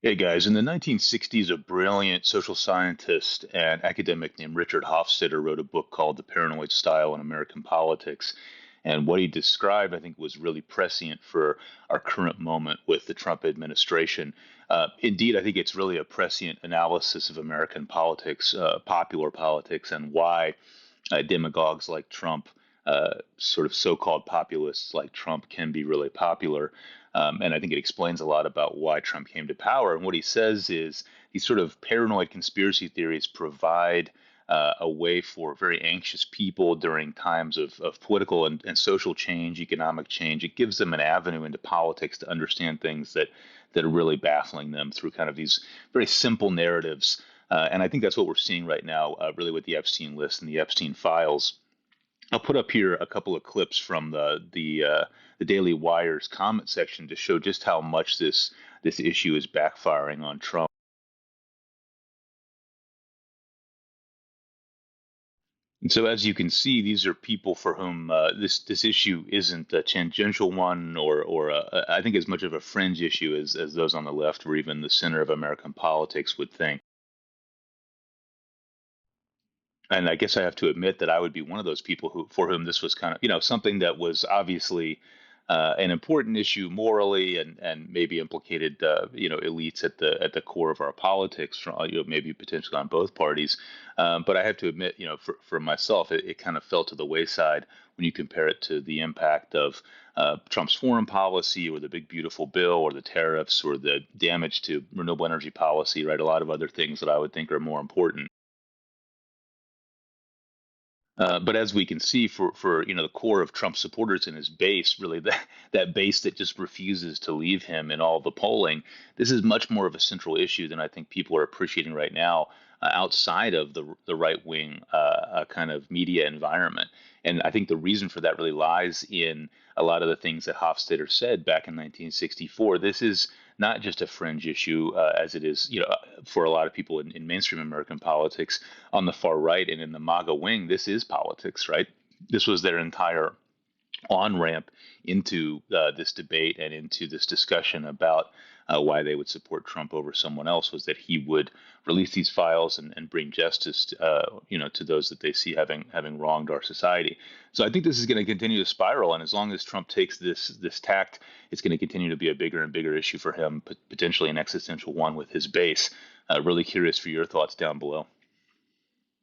Hey guys, in the 1960s, a brilliant social scientist and academic named Richard Hofstadter wrote a book called The Paranoid Style in American Politics. And what he described, I think, was really prescient for our current moment with the Trump administration. Indeed, I think it's really a prescient analysis of American politics, popular politics, and why demagogues like Trump, sort of so-called populists like Trump, can be really popular. And I think it explains a lot about why Trump came to power. And what he says is these sort of paranoid conspiracy theories provide a way for very anxious people during times of political and social change, economic change. It gives them an avenue into politics to understand things that are really baffling them through kind of these very simple narratives. And I think that's what we're seeing right now, really with the Epstein list and the Epstein files. I'll put up here a couple of clips from the Daily Wire's comment section to show just how much this issue is backfiring on Trump. And so, as you can see, these are people for whom this issue isn't a tangential one, or I think as much of a fringe issue as those on the left or even the center of American politics would think. And I guess I have to admit that I would be one of those people who, for whom this was kind of, something that was obviously an important issue morally, and maybe implicated, elites at the core of our politics, maybe potentially on both parties. But I have to admit, for myself, it kind of fell to the wayside when you compare it to the impact of Trump's foreign policy, or the big beautiful bill, or the tariffs, or the damage to renewable energy policy, right? A lot of other things that I would think are more important. But as we can see, for the core of Trump supporters and his base, really that base that just refuses to leave him in all the polling, this is much more of a central issue than I think people are appreciating right now, outside of the right wing kind of media environment. And I think the reason for that really lies in a lot of the things that Hofstadter said back in 1964. This is not just a fringe issue, as it is, for a lot of people in mainstream American politics on the far right and in the MAGA wing. This is politics, right? This was their entire on ramp into this debate and into this discussion about why they would support Trump over someone else, was that he would release these files and bring justice, to those that they see having wronged our society. So I think this is going to continue to spiral, and as long as Trump takes this tact, it's going to continue to be a bigger and bigger issue for him, potentially an existential one with his base. Really curious for your thoughts down below.